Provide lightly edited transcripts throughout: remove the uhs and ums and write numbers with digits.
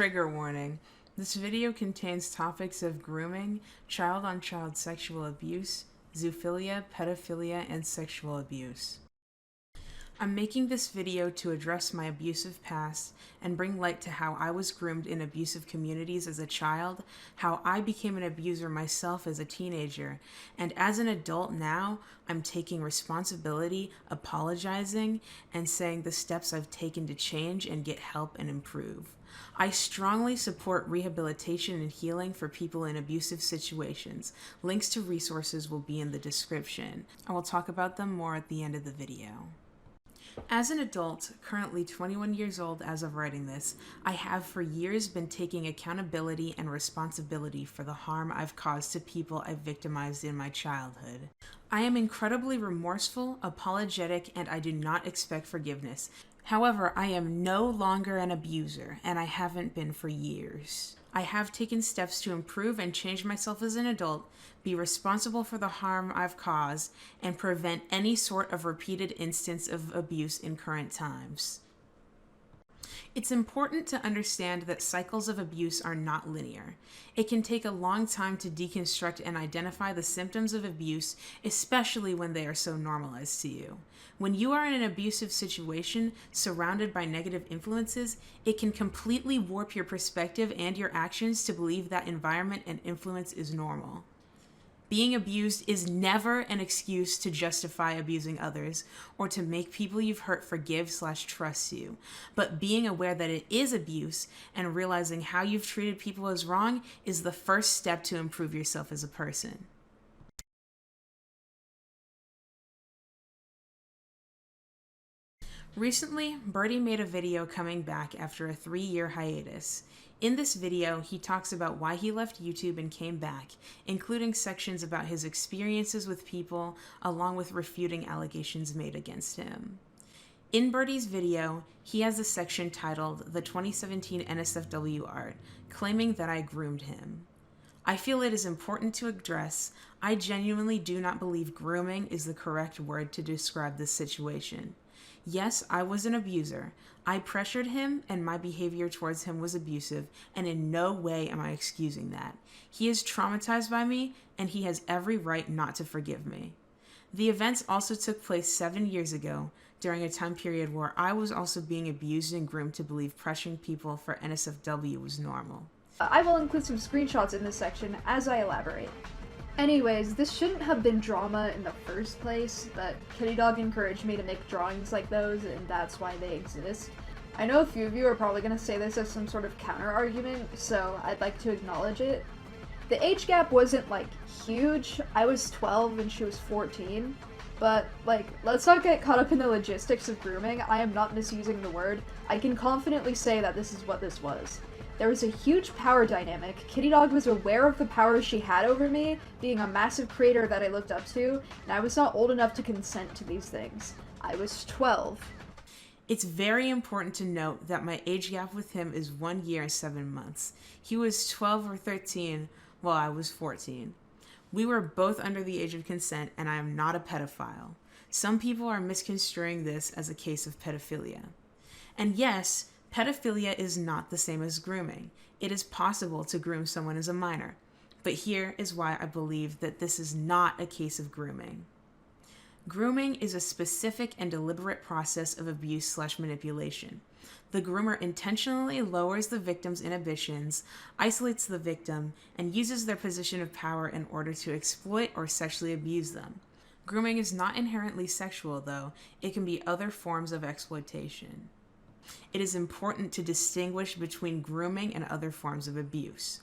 Trigger warning. This video contains topics of grooming, child-on-child sexual abuse, zoophilia, pedophilia, and sexual abuse. I'm making this video to address my abusive past and bring light to how I was groomed in abusive communities as a child, how I became an abuser myself as a teenager, and as an adult now, I'm taking responsibility, apologizing, and saying the steps I've taken to change and get help and improve. I strongly support rehabilitation and healing for people in abusive situations. Links to resources will be in the description. I will talk about them more at the end of the video. As an adult, currently 21 years old as of writing this, I have for years been taking accountability and responsibility for the harm I've caused to people I victimized in my childhood. I am incredibly remorseful, apologetic, and I do not expect forgiveness. However, I am no longer an abuser, and I haven't been for years. I have taken steps to improve and change myself as an adult, be responsible for the harm I've caused, and prevent any sort of repeated instance of abuse in current times. It's important to understand that cycles of abuse are not linear. It can take a long time to deconstruct and identify the symptoms of abuse, especially when they are so normalized to you. When you are in an abusive situation surrounded by negative influences, it can completely warp your perspective and your actions to believe that environment and influence is normal. Being abused is never an excuse to justify abusing others or to make people you've hurt forgive/trust you. But being aware that it is abuse and realizing how you've treated people as wrong is the first step to improve yourself as a person. Recently, Birdie made a video coming back after a 3-year hiatus. In this video, he talks about why he left YouTube and came back, including sections about his experiences with people, along with refuting allegations made against him. In Birdie's video, he has a section titled The 2017 NSFW Art, claiming that I groomed him. I feel it is important to address, I genuinely do not believe grooming is the correct word to describe this situation. Yes, I was an abuser. I pressured him and my behavior towards him was abusive, and in no way am I excusing that. He is traumatized by me and he has every right not to forgive me. The events also took place 7 years ago, during a time period where I was also being abused and groomed to believe pressuring people for NSFW was normal. I will include some screenshots in this section as I elaborate. Anyways, this shouldn't have been drama in the first place, but kittydog encouraged me to make drawings like those, and that's why they exist. I know a few of you are probably going to say this as some sort of counter-argument, so I'd like to acknowledge it. The age gap wasn't, huge. I was 12 and she was 14, but, let's not get caught up in the logistics of grooming. I am not misusing the word. I can confidently say that this is what this was. There was a huge power dynamic. Kittydog was aware of the power she had over me, being a massive creator that I looked up to, and I was not old enough to consent to these things. I was 12. It's very important to note that my age gap with him is 1 year and 7 months. He was 12 or 13 while I was 14. We were both under the age of consent, and I am not a pedophile. Some people are misconstruing this as a case of pedophilia. And yes, pedophilia is not the same as grooming. It is possible to groom someone as a minor, but here is why I believe that this is not a case of grooming. Grooming is a specific and deliberate process of abuse/manipulation. The groomer intentionally lowers the victim's inhibitions, isolates the victim, and uses their position of power in order to exploit or sexually abuse them. Grooming is not inherently sexual, though. It can be other forms of exploitation. It is important to distinguish between grooming and other forms of abuse.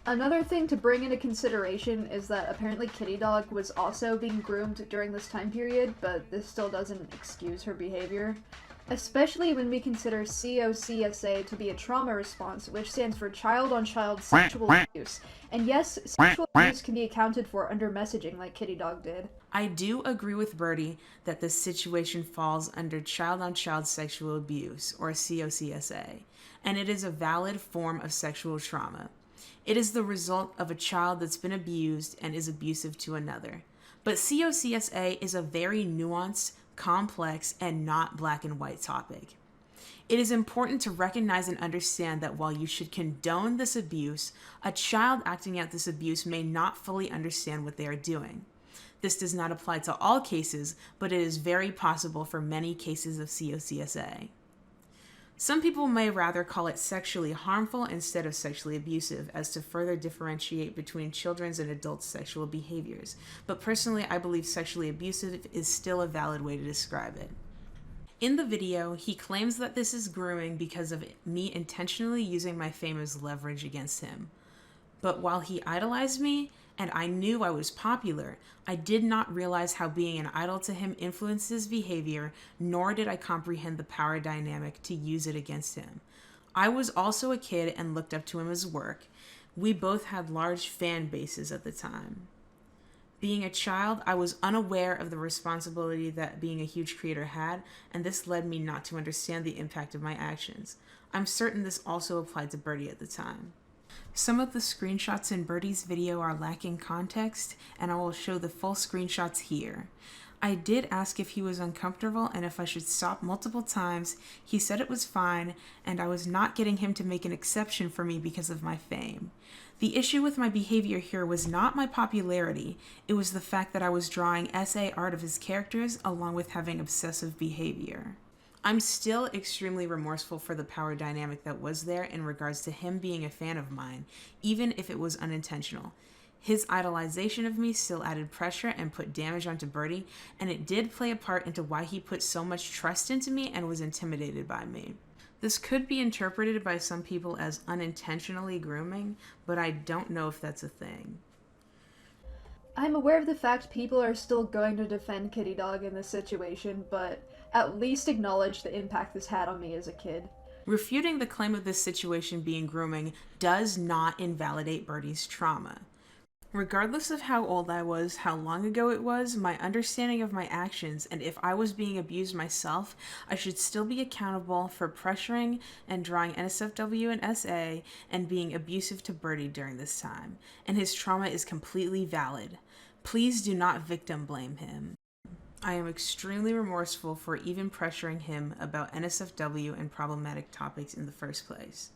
Another thing to bring into consideration is that apparently Kittydog was also being groomed during this time period, but this still doesn't excuse her behavior. Especially when we consider COCSA to be a trauma response, which stands for child-on-child sexual abuse. And yes, sexual abuse can be accounted for under messaging like Kittydog did. I do agree with Birdie that this situation falls under child-on-child sexual abuse, or COCSA, and it is a valid form of sexual trauma. It is the result of a child that's been abused and is abusive to another. But COCSA is a very nuanced, complex, and not black and white topic. It is important to recognize and understand that while you should condone this abuse, a child acting out this abuse may not fully understand what they are doing. This does not apply to all cases, but it is very possible for many cases of COCSA. Some people may rather call it sexually harmful instead of sexually abusive, as to further differentiate between children's and adults' sexual behaviors, but personally I believe sexually abusive is still a valid way to describe it. In the video, he claims that this is grooming because of me intentionally using my fame as leverage against him. But while he idolized me, and I knew I was popular, I did not realize how being an idol to him influenced his behavior, nor did I comprehend the power dynamic to use it against him. I was also a kid and looked up to him as work. We both had large fan bases at the time. Being a child, I was unaware of the responsibility that being a huge creator had, and this led me not to understand the impact of my actions. I'm certain this also applied to Birdie at the time. Some of the screenshots in Birdie's video are lacking context, and I will show the full screenshots here. I did ask if he was uncomfortable and if I should stop multiple times. He said it was fine, and I was not getting him to make an exception for me because of my fame. The issue with my behavior here was not my popularity, it was the fact that I was drawing essay art of his characters along with having obsessive behavior. I'm still extremely remorseful for the power dynamic that was there in regards to him being a fan of mine, even if it was unintentional. His idolization of me still added pressure and put damage onto Birdie, and it did play a part into why he put so much trust into me and was intimidated by me. This could be interpreted by some people as unintentionally grooming, but I don't know if that's a thing. I'm aware of the fact people are still going to defend Kittydog in this situation, but at least acknowledge the impact this had on me as a kid. Refuting the claim of this situation being grooming does not invalidate Birdie's trauma. Regardless of how old I was, how long ago it was, my understanding of my actions, and if I was being abused myself, I should still be accountable for pressuring and drawing NSFW and SA and being abusive to Birdie during this time, and his trauma is completely valid. Please do not victim blame him. I am extremely remorseful for even pressuring him about NSFW and problematic topics in the first place.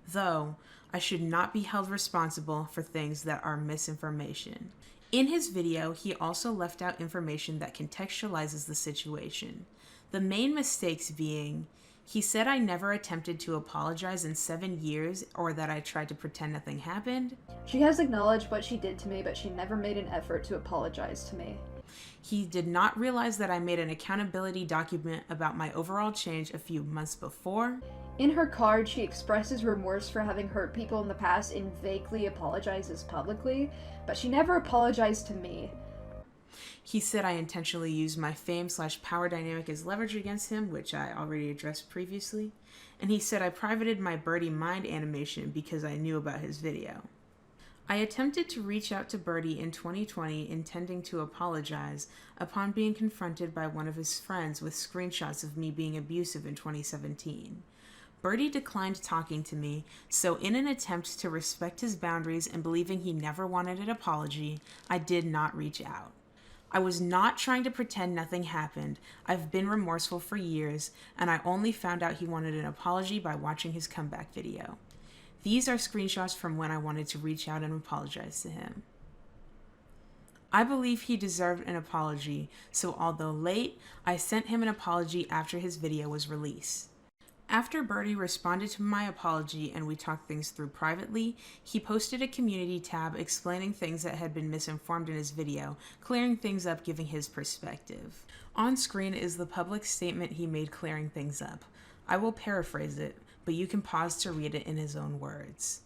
Though, I should not be held responsible for things that are misinformation. In his video, he also left out information that contextualizes the situation. The main mistakes being, he said I never attempted to apologize in 7 years or that I tried to pretend nothing happened. She has acknowledged what she did to me, but she never made an effort to apologize to me. He did not realize that I made an accountability document about my overall change a few months before. In her card, she expresses remorse for having hurt people in the past and vaguely apologizes publicly, but she never apologized to me. He said I intentionally used my fame/power dynamic as leverage against him, which I already addressed previously. And he said I privated my Birdie Mind animation because I knew about his video. I attempted to reach out to Birdie in 2020 intending to apologize upon being confronted by one of his friends with screenshots of me being abusive in 2017. Birdie declined talking to me, so in an attempt to respect his boundaries and believing he never wanted an apology, I did not reach out. I was not trying to pretend nothing happened. I've been remorseful for years, and I only found out he wanted an apology by watching his comeback video. These are screenshots from when I wanted to reach out and apologize to him. I believe he deserved an apology, so although late, I sent him an apology after his video was released. After Birdie responded to my apology and we talked things through privately, he posted a community tab explaining things that had been misinformed in his video, clearing things up, giving his perspective. On screen is the public statement he made clearing things up. I will paraphrase it, but you can pause to read it in his own words.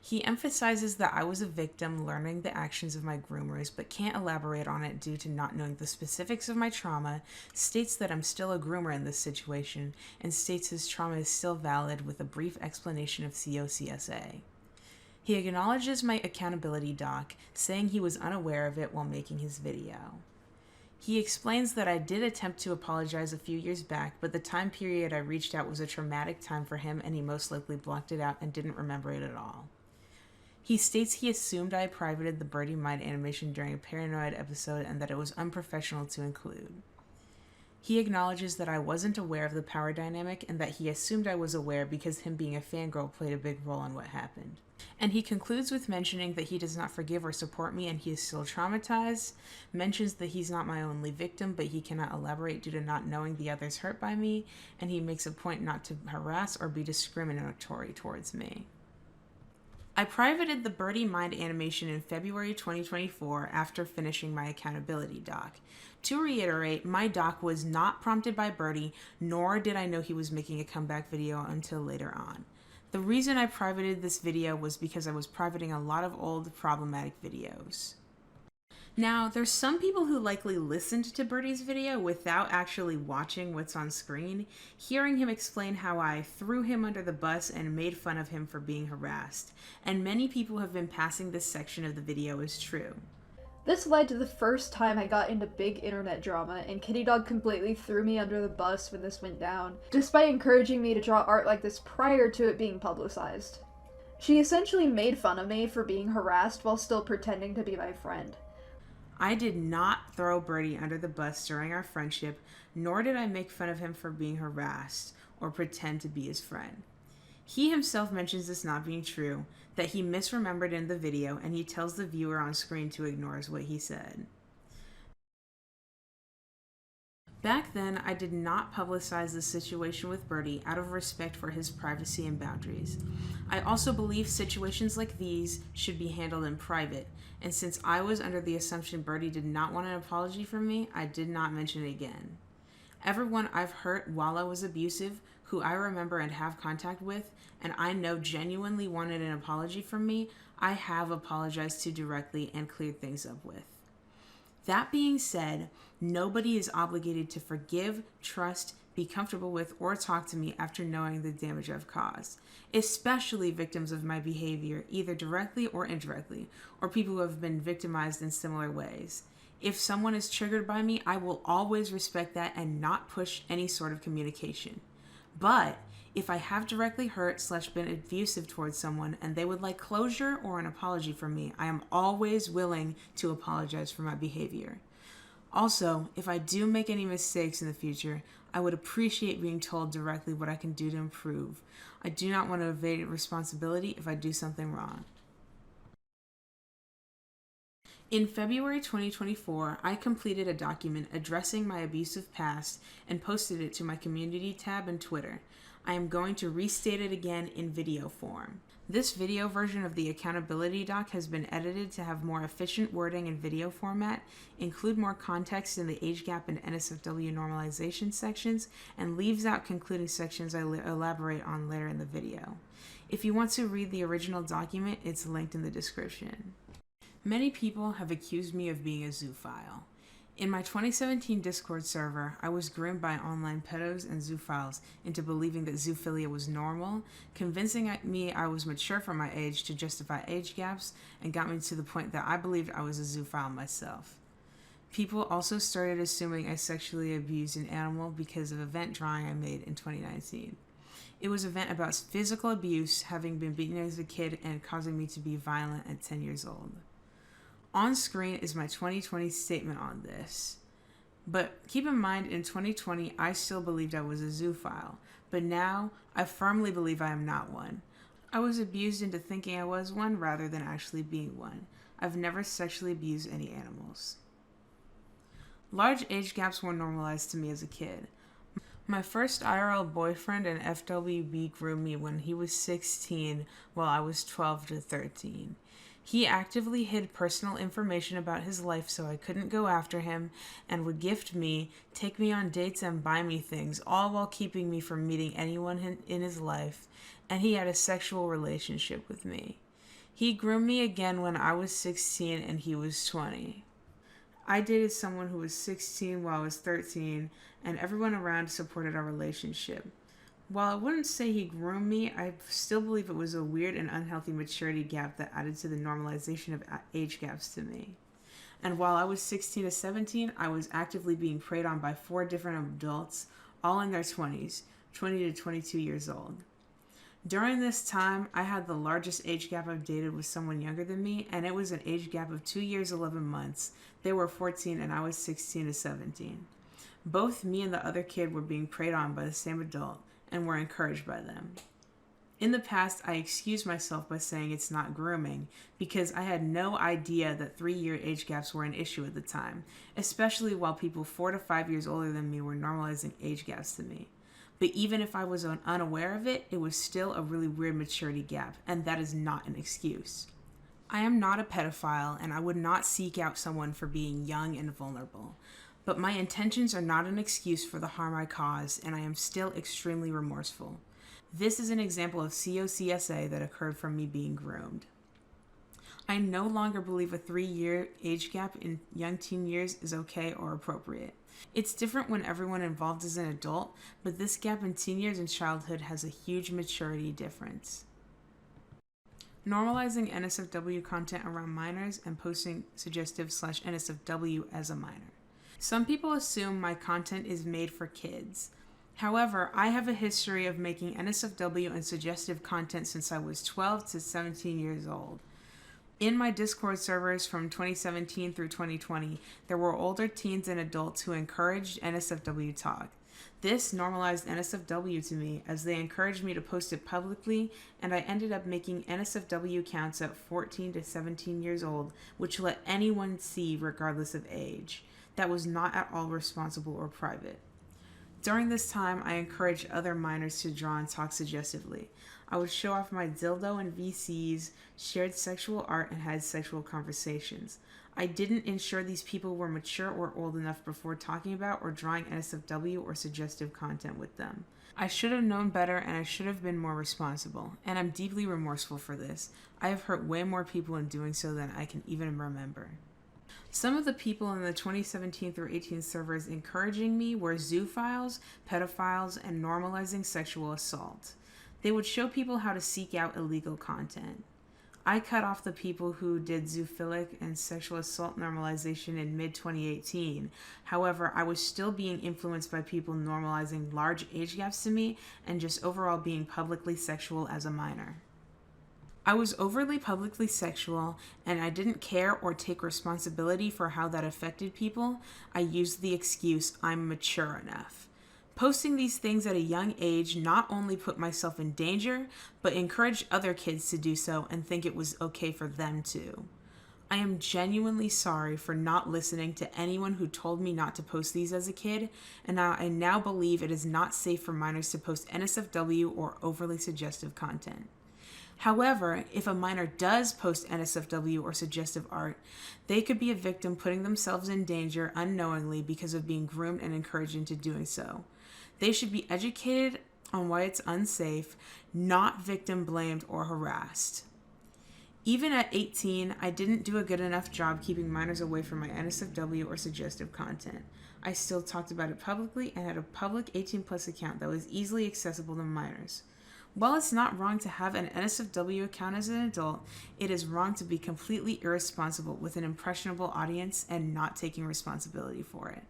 He emphasizes that I was a victim learning the actions of my groomers but can't elaborate on it due to not knowing the specifics of my trauma, states that I'm still a groomer in this situation, and states his trauma is still valid with a brief explanation of COCSA. He acknowledges my accountability doc, saying he was unaware of it while making his video. He explains that I did attempt to apologize a few years back, but the time period I reached out was a traumatic time for him and he most likely blocked it out and didn't remember it at all. He states he assumed I privated the Birdie Mind animation during a Paranoid episode and that it was unprofessional to include. He acknowledges that I wasn't aware of the power dynamic and that he assumed I was aware because him being a fangirl played a big role in what happened. And he concludes with mentioning that he does not forgive or support me and he is still traumatized, mentions that he's not my only victim but he cannot elaborate due to not knowing the others hurt by me, and he makes a point not to harass or be discriminatory towards me. I privated the Birdie Mind animation in February 2024 after finishing my accountability doc. To reiterate, my doc was not prompted by Birdie, nor did I know he was making a comeback video until later on. The reason I privated this video was because I was privating a lot of old problematic videos. Now, there's some people who likely listened to Birdie's video without actually watching what's on screen, hearing him explain how I threw him under the bus and made fun of him for being harassed, and many people have been passing this section of the video as true. This led to the first time I got into big internet drama, and kittydog completely threw me under the bus when this went down, despite encouraging me to draw art like this prior to it being publicized. She essentially made fun of me for being harassed while still pretending to be my friend. I did not throw Birdie under the bus during our friendship, nor did I make fun of him for being harassed or pretend to be his friend. He himself mentions this not being true, that he misremembered in the video, and he tells the viewer on screen to ignore what he said. Back then, I did not publicize the situation with Birdie out of respect for his privacy and boundaries. I also believe situations like these should be handled in private, and since I was under the assumption Birdie did not want an apology from me, I did not mention it again. Everyone I've hurt while I was abusive, who I remember and have contact with, and I know genuinely wanted an apology from me, I have apologized to directly and cleared things up with. That being said, nobody is obligated to forgive, trust, be comfortable with, or talk to me after knowing the damage I've caused, especially victims of my behavior, either directly or indirectly, or people who have been victimized in similar ways. If someone is triggered by me, I will always respect that and not push any sort of communication. But if I have directly hurt / been abusive towards someone and they would like closure or an apology from me, I am always willing to apologize for my behavior. Also, if I do make any mistakes in the future, I would appreciate being told directly what I can do to improve. I do not want to evade responsibility if I do something wrong. In February 2024, I completed a document addressing my abusive past and posted it to my community tab and Twitter. I am going to restate it again in video form. This video version of the accountability doc has been edited to have more efficient wording in video format, include more context in the age gap and NSFW normalization sections, and leaves out concluding sections I elaborate on later in the video. If you want to read the original document, it's linked in the description. Many people have accused me of being a zoophile. In my 2017 Discord server, I was groomed by online pedos and zoophiles into believing that zoophilia was normal, convincing me I was mature for my age to justify age gaps, and got me to the point that I believed I was a zoophile myself. People also started assuming I sexually abused an animal because of an event drawing I made in 2019. It was an event about physical abuse, having been beaten as a kid and causing me to be violent at 10 years old. On screen is my 2020 statement on this. But keep in mind, in 2020, I still believed I was a zoophile, but now I firmly believe I am not one. I was abused into thinking I was one rather than actually being one. I've never sexually abused any animals. Large age gaps were normalized to me as a kid. My first IRL boyfriend and FWB groomed me when he was 16 while I was 12 to 13. He actively hid personal information about his life so I couldn't go after him, and would gift me, take me on dates, and buy me things, all while keeping me from meeting anyone in his life, and he had a sexual relationship with me. He groomed me again when I was 16 and he was 20. I dated someone who was 16 while I was 13, and everyone around supported our relationship. While I wouldn't say he groomed me, I still believe it was a weird and unhealthy maturity gap that added to the normalization of age gaps to me. And while I was 16 to 17, I was actively being preyed on by 4 different adults, all in their 20s, 20 to 22 years old. During this time, I had the largest age gap I've dated with someone younger than me, and it was an age gap of 2 years, 11 months. They were 14 and I was 16 to 17. Both me and the other kid were being preyed on by the same adult and were encouraged by them. In the past, I excused myself by saying it's not grooming because I had no idea that 3-year age gaps were an issue at the time, especially while people 4 to 5 years older than me were normalizing age gaps to me. But even if I was unaware of it, it was still a really weird maturity gap, and that is not an excuse. I am not a pedophile, and I would not seek out someone for being young and vulnerable. But my intentions are not an excuse for the harm I caused, and I am still extremely remorseful. This is an example of COCSA that occurred from me being groomed. I no longer believe a 3-year age gap in young teen years is okay or appropriate. It's different when everyone involved is an adult, but this gap in teen years and childhood has a huge maturity difference. Normalizing NSFW content around minors and posting suggestive/NSFW as a minor. Some people assume my content is made for kids. However, I have a history of making NSFW and suggestive content since I was 12 to 17 years old. In my Discord servers from 2017 through 2020, there were older teens and adults who encouraged NSFW talk. This normalized NSFW to me as they encouraged me to post it publicly, and I ended up making NSFW accounts at 14 to 17 years old, which let anyone see regardless of age. That was not at all responsible or private. During this time, I encouraged other minors to draw and talk suggestively. I would show off my dildo and VCs, shared sexual art, and had sexual conversations. I didn't ensure these people were mature or old enough before talking about or drawing NSFW or suggestive content with them. I should have known better, and I should have been more responsible, and I'm deeply remorseful for this. I have hurt way more people in doing so than I can even remember. Some of the people in the 2017 through 18 servers encouraging me were zoophiles, pedophiles, and normalizing sexual assault. They would show people how to seek out illegal content. I cut off the people who did zoophilic and sexual assault normalization in mid-2018. However, I was still being influenced by people normalizing large age gaps to me and just overall being publicly sexual as a minor. I was overly publicly sexual, and I didn't care or take responsibility for how that affected people. I used the excuse, I'm mature enough. Posting these things at a young age not only put myself in danger, but encouraged other kids to do so and think it was okay for them too. I am genuinely sorry for not listening to anyone who told me not to post these as a kid, and I now believe it is not safe for minors to post NSFW or overly suggestive content. However, if a minor does post NSFW or suggestive art, they could be a victim putting themselves in danger unknowingly because of being groomed and encouraged into doing so. They should be educated on why it's unsafe, not victim blamed or harassed. Even at 18, I didn't do a good enough job keeping minors away from my NSFW or suggestive content. I still talked about it publicly and had a public 18+ account that was easily accessible to minors. While it's not wrong to have an NSFW account as an adult, it is wrong to be completely irresponsible with an impressionable audience and not taking responsibility for it.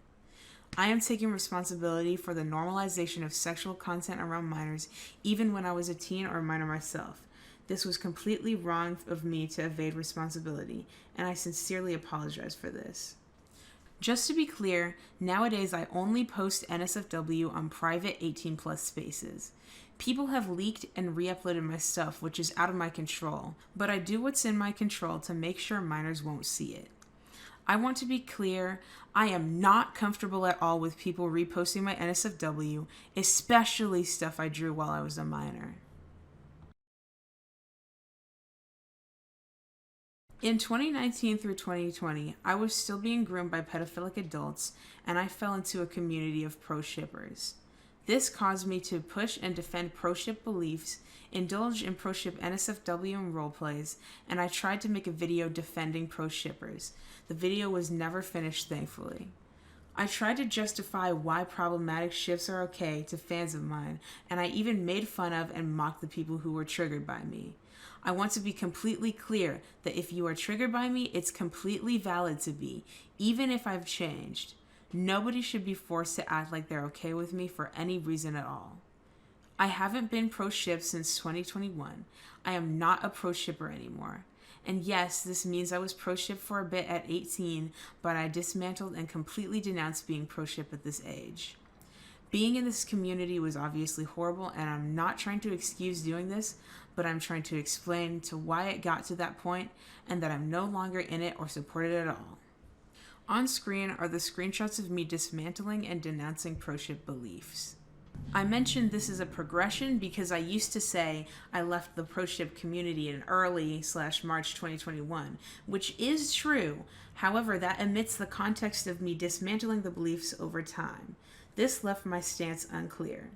I am taking responsibility for the normalization of sexual content around minors, even when I was a teen or a minor myself. This was completely wrong of me to evade responsibility, and I sincerely apologize for this. Just to be clear, nowadays I only post NSFW on private 18+ spaces. People have leaked and re-uploaded my stuff, which is out of my control, but I do what's in my control to make sure minors won't see it. I want to be clear, I am not comfortable at all with people reposting my NSFW, especially stuff I drew while I was a minor. In 2019 through 2020, I was still being groomed by pedophilic adults, and I fell into a community of pro-shippers. This caused me to push and defend pro-ship beliefs, indulge in pro-ship NSFW and roleplays, and I tried to make a video defending pro-shippers. The video was never finished, thankfully. I tried to justify why problematic ships are okay to fans of mine, and I even made fun of and mocked the people who were triggered by me. I want to be completely clear that if you are triggered by me, it's completely valid to be, even if I've changed. Nobody should be forced to act like they're okay with me for any reason at all. I haven't been pro-ship since 2021. I am not a pro-shipper anymore. And yes, this means I was pro-ship for a bit at 18, but I dismantled and completely denounced being pro-ship at this age. Being in this community was obviously horrible, and I'm not trying to excuse doing this, but I'm trying to explain to why it got to that point and that I'm no longer in it or support it at all. On screen are the screenshots of me dismantling and denouncing pro-ship beliefs. I mentioned this is a progression because I used to say I left the pro-ship community in early/March 2021, which is true. However, that omits the context of me dismantling the beliefs over time. This left my stance unclear.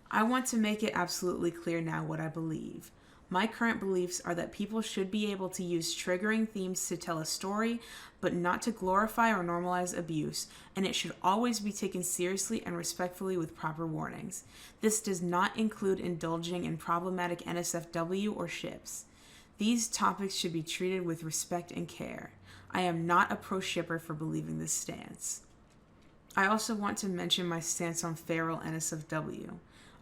I want to make it absolutely clear now what I believe. My current beliefs are that people should be able to use triggering themes to tell a story, but not to glorify or normalize abuse, and it should always be taken seriously and respectfully with proper warnings. This does not include indulging in problematic NSFW or ships. These topics should be treated with respect and care. I am not a pro-shipper for believing this stance. I also want to mention my stance on feral NSFW.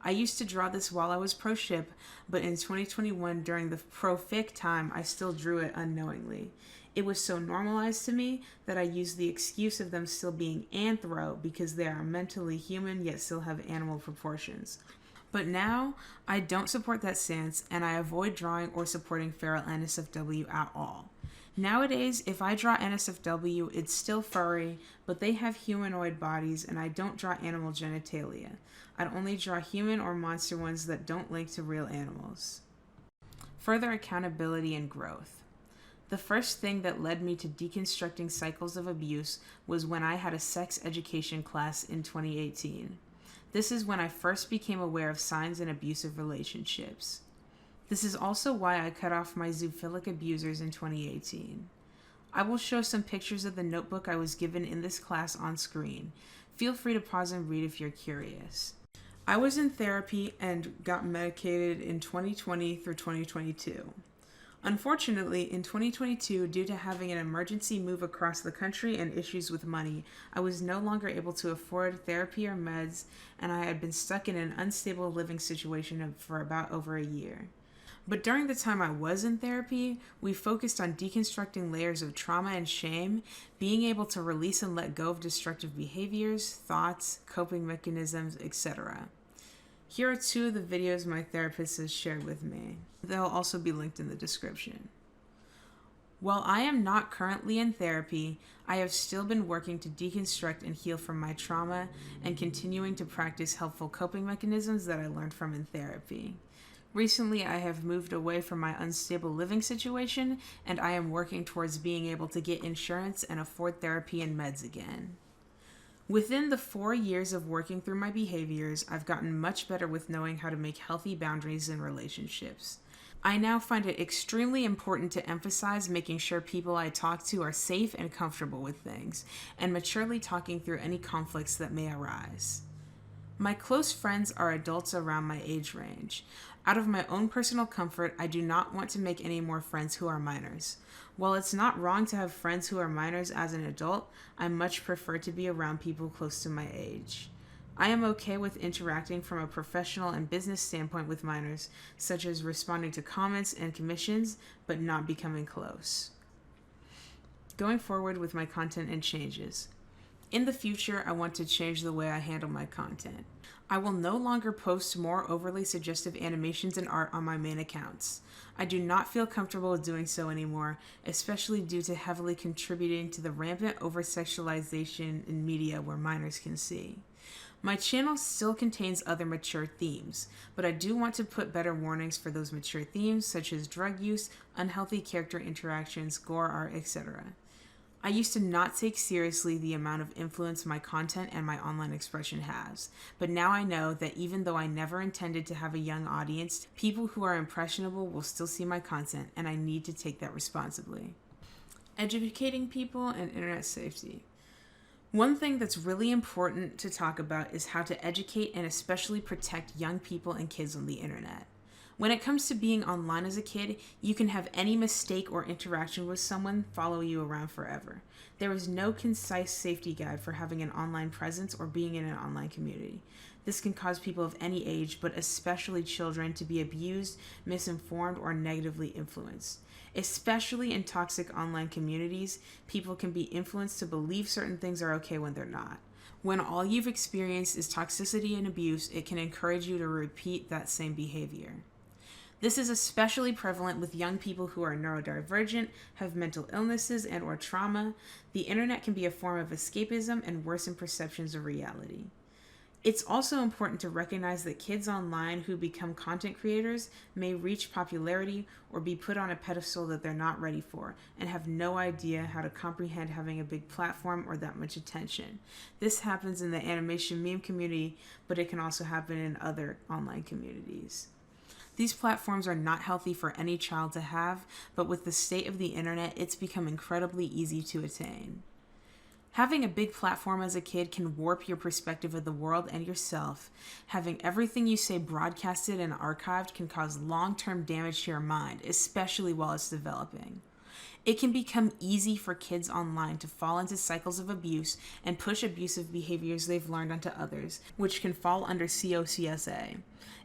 I used to draw this while I was pro-ship, but in 2021 during the pro-fic time, I still drew it unknowingly. It was so normalized to me that I used the excuse of them still being anthro because they are mentally human yet still have animal proportions. But now, I don't support that stance, and I avoid drawing or supporting feral NSFW at all. Nowadays, if I draw NSFW, it's still furry, but they have humanoid bodies, and I don't draw animal genitalia. I'd only draw human or monster ones that don't link to real animals. Further accountability and growth. The first thing that led me to deconstructing cycles of abuse was when I had a sex education class in 2018. This is when I first became aware of signs in abusive relationships. This is also why I cut off my zoophilic abusers in 2018. I will show some pictures of the notebook I was given in this class on screen. Feel free to pause and read if you're curious. I was in therapy and got medicated in 2020 through 2022. Unfortunately, in 2022, due to having an emergency move across the country and issues with money, I was no longer able to afford therapy or meds, and I had been stuck in an unstable living situation for about over a year. But during the time I was in therapy, we focused on deconstructing layers of trauma and shame, being able to release and let go of destructive behaviors, thoughts, coping mechanisms, etc. Here are two of the videos my therapist has shared with me. They'll also be linked in the description. While I am not currently in therapy, I have still been working to deconstruct and heal from my trauma and continuing to practice helpful coping mechanisms that I learned from in therapy. Recently, I have moved away from my unstable living situation, and I am working towards being able to get insurance and afford therapy and meds again. Within the 4 years of working through my behaviors, I've gotten much better with knowing how to make healthy boundaries in relationships. I now find it extremely important to emphasize making sure people I talk to are safe and comfortable with things, and maturely talking through any conflicts that may arise. My close friends are adults around my age range. Out of my own personal comfort, I do not want to make any more friends who are minors. While it's not wrong to have friends who are minors as an adult, I much prefer to be around people close to my age. I am okay with interacting from a professional and business standpoint with minors, such as responding to comments and commissions, but not becoming close. Going forward with my content and changes. In the future, I want to change the way I handle my content. I will no longer post more overly suggestive animations and art on my main accounts. I do not feel comfortable doing so anymore, especially due to heavily contributing to the rampant over-sexualization in media where minors can see. My channel still contains other mature themes, but I do want to put better warnings for those mature themes such as drug use, unhealthy character interactions, gore art, etc. I used to not take seriously the amount of influence my content and my online expression has, but now I know that even though I never intended to have a young audience, people who are impressionable will still see my content, and I need to take that responsibly. Educating people and internet safety. One thing that's really important to talk about is how to educate and especially protect young people and kids on the internet. When it comes to being online as a kid, you can have any mistake or interaction with someone follow you around forever. There is no concise safety guide for having an online presence or being in an online community. This can cause people of any age, but especially children, to be abused, misinformed, or negatively influenced. Especially in toxic online communities, people can be influenced to believe certain things are okay when they're not. When all you've experienced is toxicity and abuse, it can encourage you to repeat that same behavior. This is especially prevalent with young people who are neurodivergent, have mental illnesses and or trauma. The internet can be a form of escapism and worsen perceptions of reality. It's also important to recognize that kids online who become content creators may reach popularity or be put on a pedestal that they're not ready for and have no idea how to comprehend having a big platform or that much attention. This happens in the animation meme community, but it can also happen in other online communities. These platforms are not healthy for any child to have, but with the state of the internet, it's become incredibly easy to attain. Having a big platform as a kid can warp your perspective of the world and yourself. Having everything you say broadcasted and archived can cause long-term damage to your mind, especially while it's developing. It can become easy for kids online to fall into cycles of abuse and push abusive behaviors they've learned onto others, which can fall under COCSA.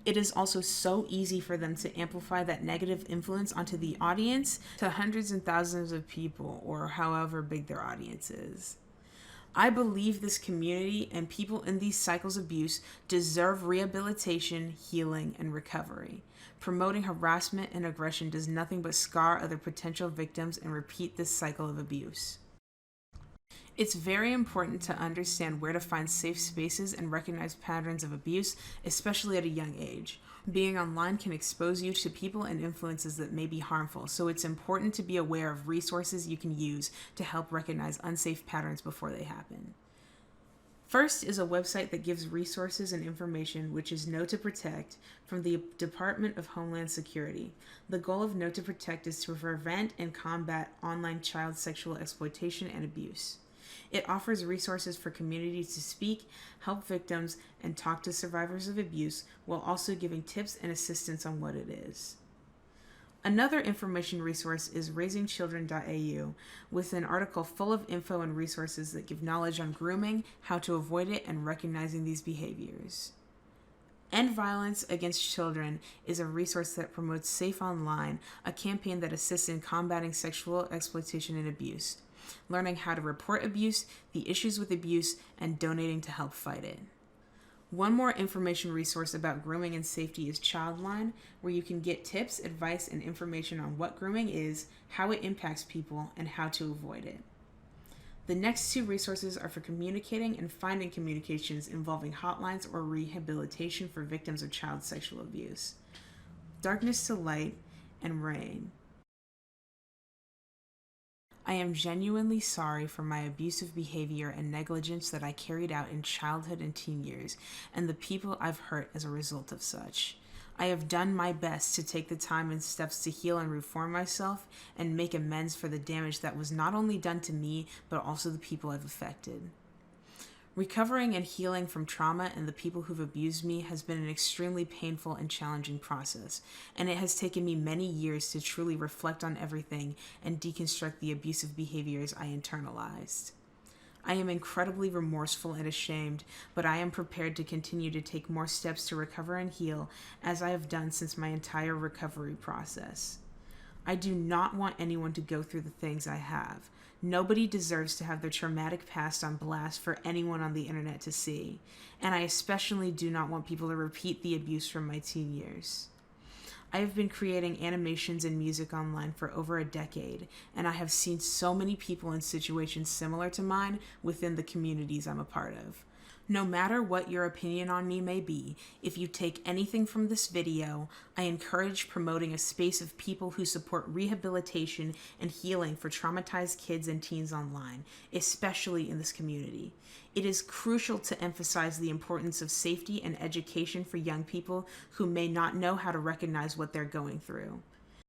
It is also so easy for them to amplify that negative influence onto the audience to hundreds and thousands of people, or however big their audience is. I believe this community and people in these cycles of abuse deserve rehabilitation, healing, and recovery. Promoting harassment and aggression does nothing but scar other potential victims and repeat this cycle of abuse. It's very important to understand where to find safe spaces and recognize patterns of abuse, especially at a young age. Being online can expose you to people and influences that may be harmful, so it's important to be aware of resources you can use to help recognize unsafe patterns before they happen. First is a website that gives resources and information, which is Know to Protect, from the Department of Homeland Security. The goal of Know to Protect is to prevent and combat online child sexual exploitation and abuse. It offers resources for communities to speak, help victims, and talk to survivors of abuse, while also giving tips and assistance on what it is. Another information resource is raisingchildren.au, with an article full of info and resources that give knowledge on grooming, how to avoid it, and recognizing these behaviors. End Violence Against Children is a resource that promotes Safe Online, a campaign that assists in combating sexual exploitation and abuse, learning how to report abuse, the issues with abuse, and donating to help fight it. One more information resource about grooming and safety is Childline, where you can get tips, advice, and information on what grooming is, how it impacts people, and how to avoid it. The next two resources are for communicating and finding communications involving hotlines or rehabilitation for victims of child sexual abuse. Darkness to Light and Rain. I am genuinely sorry for my abusive behavior and negligence that I carried out in childhood and teen years, and the people I've hurt as a result of such. I have done my best to take the time and steps to heal and reform myself and make amends for the damage that was not only done to me, but also the people I've affected. Recovering and healing from trauma and the people who've abused me has been an extremely painful and challenging process, and it has taken me many years to truly reflect on everything and deconstruct the abusive behaviors I internalized. I am incredibly remorseful and ashamed, but I am prepared to continue to take more steps to recover and heal, as I have done since my entire recovery process. I do not want anyone to go through the things I have. Nobody deserves to have their traumatic past on blast for anyone on the internet to see, and I especially do not want people to repeat the abuse from my teen years. I have been creating animations and music online for over a decade, and I have seen so many people in situations similar to mine within the communities I'm a part of. No matter what your opinion on me may be, if you take anything from this video, I encourage promoting a space of people who support rehabilitation and healing for traumatized kids and teens online, especially in this community. It is crucial to emphasize the importance of safety and education for young people who may not know how to recognize what they're going through.